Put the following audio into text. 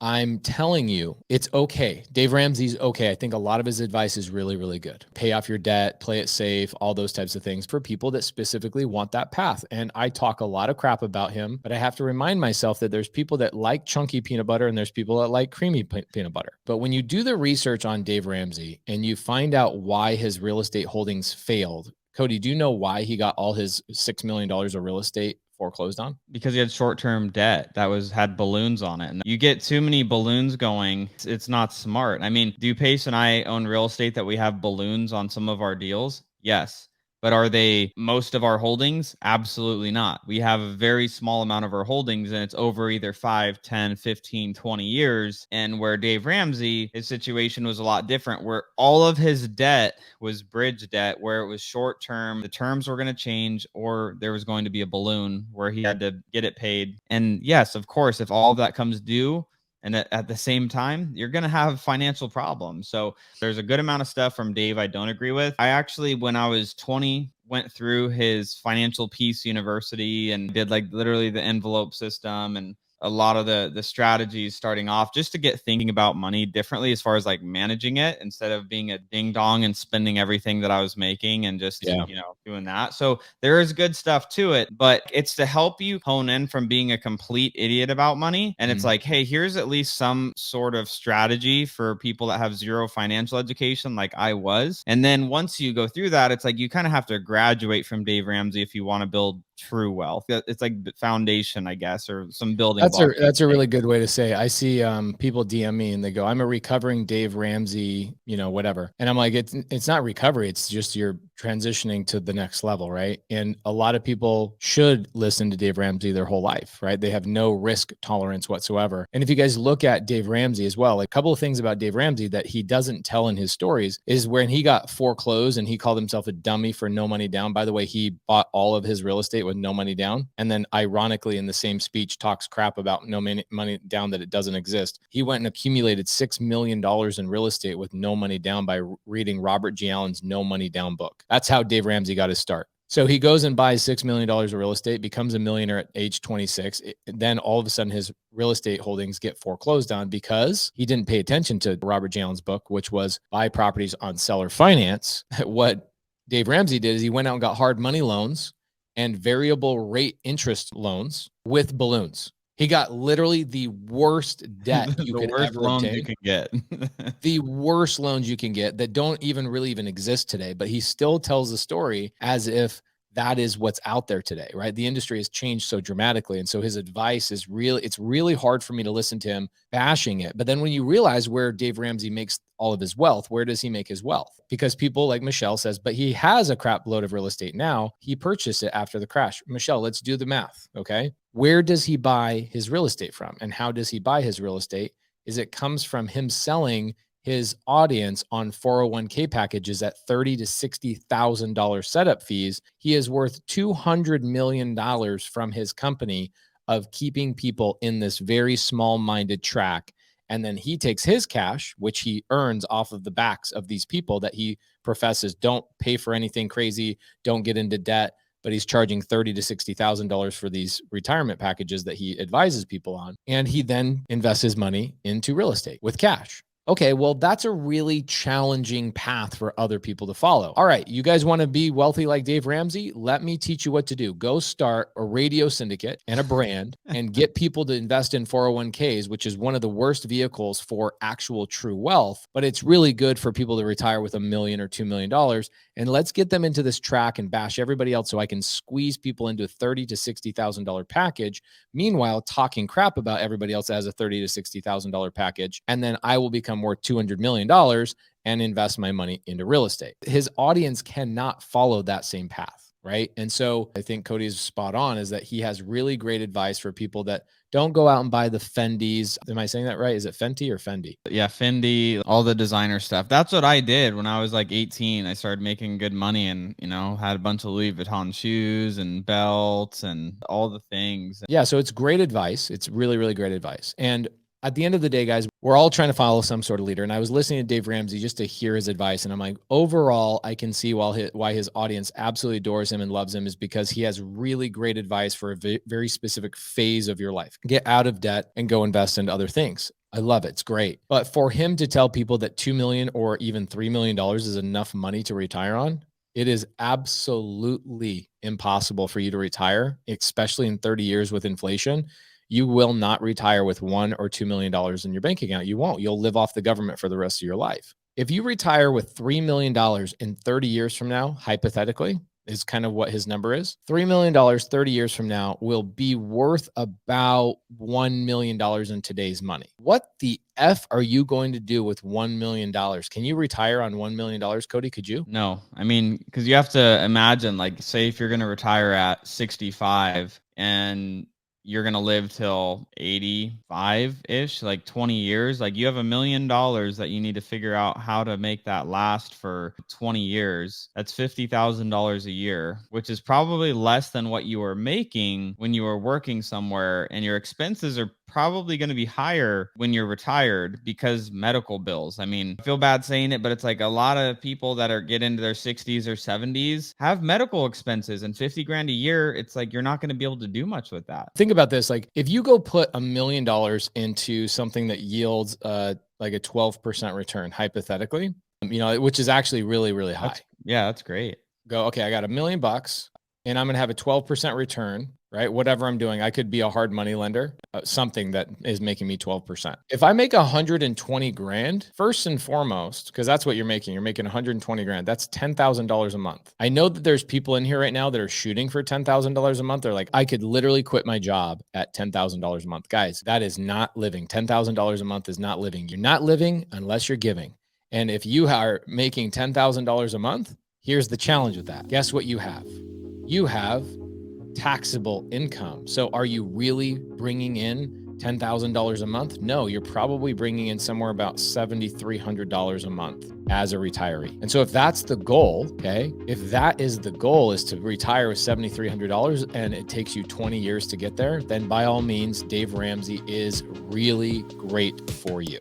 I'm telling you, it's okay. Dave Ramsey's okay. I think a lot of his advice is really, really good. Pay off your debt, play it safe, all those types of things for people that specifically want that path. And I talk a lot of crap about him, but I have to remind myself that there's people that like chunky peanut butter and there's people that like creamy peanut butter. But when you do the research on Dave Ramsey and you find out why his real estate holdings failed, Cody, do you know why he got all his $6 million of real estate foreclosed on? Because he had short-term debt that had balloons on it. And you get too many balloons going, it's not smart. I mean, do Pace and I own real estate that we have balloons on some of our deals? Yes. But are they most of our holdings? Absolutely not. We have a very small amount of our holdings and it's over either 5, 10, 15, 20 years. And where Dave Ramsey, his situation was a lot different, where all of his debt was bridge debt, where it was short term, the terms were going to change, or there was going to be a balloon where he had to get it paid. And yes, of course, if all of that comes due, and at the same time, you're going to have financial problems. So there's a good amount of stuff from Dave I don't agree with. I actually, when I was 20, went through his Financial Peace University and did like literally the envelope system and a lot of the strategies starting off, just to get thinking about money differently as far as like managing it instead of being a ding dong and spending everything that I was making and just, doing that. So there is good stuff to it, but it's to help you hone in from being a complete idiot about money. And it's like, hey, here's at least some sort of strategy for people that have zero financial education like I was. And then once you go through that, it's like you kind of have to graduate from Dave Ramsey if you want to build true wealth. It's like the foundation, I guess, or some building. That's a really good way to say it. I see people DM me and they go, I'm a recovering Dave Ramsey, whatever. And I'm like, it's not recovery. It's just you're transitioning to the next level, right? And a lot of people should listen to Dave Ramsey their whole life, right? They have no risk tolerance whatsoever. And if you guys look at Dave Ramsey as well, like a couple of things about Dave Ramsey that he doesn't tell in his stories is when he got foreclosed and he called himself a dummy for no money down. By the way, he bought all of his real estate with no money down. And then ironically, in the same speech, talks crap about no money down, that it doesn't exist. He went and accumulated $6 million in real estate with no money down by reading Robert G. Allen's No Money Down book. That's how Dave Ramsey got his start. So he goes and buys $6 million of real estate, becomes a millionaire at age 26. Then all of a sudden his real estate holdings get foreclosed on because he didn't pay attention to Robert J. Allen's book, which was buy properties on seller finance. What Dave Ramsey did is he went out and got hard money loans and variable rate interest loans with balloons. He got literally the worst debt you could ever obtain. You can get. The worst loans you can get that don't even really exist today, but he still tells the story as if that is what's out there today, right? The industry has changed so dramatically. And so his advice is it's really hard for me to listen to him bashing it. But then when you realize where Dave Ramsey makes all of his wealth, where does he make his wealth? Because people like Michelle says, but he has a crap load of real estate now. He purchased it after the crash. Michelle, let's do the math. Okay. Where does he buy his real estate from? And how does he buy his real estate? Is it comes from him selling his audience on 401k packages at $30,000 to $60,000 setup fees. He is worth $200 million from his company of keeping people in this very small-minded track. And then he takes his cash, which he earns off of the backs of these people that he professes don't pay for anything crazy, don't get into debt, but he's charging $30,000 to $60,000 for these retirement packages that he advises people on. And he then invests his money into real estate with cash. Okay, well, that's a really challenging path for other people to follow. All right, you guys want to be wealthy like Dave Ramsey? Let me teach you what to do. Go start a radio syndicate and a brand and get people to invest in 401ks, which is one of the worst vehicles for actual true wealth, but it's really good for people to retire with $1 million or $2 million. And let's get them into this track and bash everybody else so I can squeeze people into a $30,000 to $60,000 package. Meanwhile, talking crap about everybody else as a $30,000 to $60,000 package. And then I will become worth $200 million and invest my money into real estate. His audience cannot follow that same path, right? And so I think Cody's spot on is that he has really great advice for people that don't go out and buy the Fendis. Am I saying that right? Is it Fenty or Fendi? Yeah, Fendi, all the designer stuff. That's what I did when I was like 18. I started making good money and, had a bunch of Louis Vuitton shoes and belts and all the things. Yeah, so it's great advice. It's really, really great advice. And at the end of the day, guys, we're all trying to follow some sort of leader. And I was listening to Dave Ramsey just to hear his advice. And I'm like, overall, I can see why his audience absolutely adores him and loves him is because he has really great advice for a very specific phase of your life. Get out of debt and go invest into other things. I love it. It's great. But for him to tell people that $2 million or even $3 million is enough money to retire on, it is absolutely impossible for you to retire, especially in 30 years with inflation. You will not retire with $1 or $2 million in your bank account. You won't. You'll live off the government for the rest of your life. If you retire with $3 million in 30 years from now, hypothetically, is kind of what his number is. $3 million 30 years from now will be worth about $1 million in today's money. What the F are you going to do with $1 million? Can you retire on $1 million, Cody? Could you? No, I mean, because you have to imagine, like, say if you're going to retire at 65 and you're going to live till 85-ish, like 20 years, like you have $1 million that you need to figure out how to make that last for 20 years. That's $50,000 a year, which is probably less than what you were making when you were working somewhere, and your expenses are probably going to be higher when you're retired because medical bills. I mean, I feel bad saying it, but it's like a lot of people that get into their 60s or 70s have medical expenses, and 50 grand a year, it's like you're not going to be able to do much with that. Think about this. Like if you go put $1 million into something that yields like a 12% return, hypothetically, which is actually really, really high. That's great. Go, okay, I got $1 million and I'm going to have a 12% return, right? Whatever I'm doing, I could be a hard money lender, something that is making me 12%. If I make 120 grand, first and foremost, because that's what you're making 120 grand. That's $10,000 a month. I know that there's people in here right now that are shooting for $10,000 a month. They're like, I could literally quit my job at $10,000 a month. Guys, that is not living. $10,000 a month is not living. You're not living unless you're giving. And if you are making $10,000 a month, here's the challenge with that. Guess what you have? You have taxable income. So are you really bringing in $10,000 a month? No, you're probably bringing in somewhere about $7,300 a month as a retiree. And so if that's the goal, okay, if that is the goal is to retire with $7,300 and it takes you 20 years to get there, then by all means, Dave Ramsey is really great for you.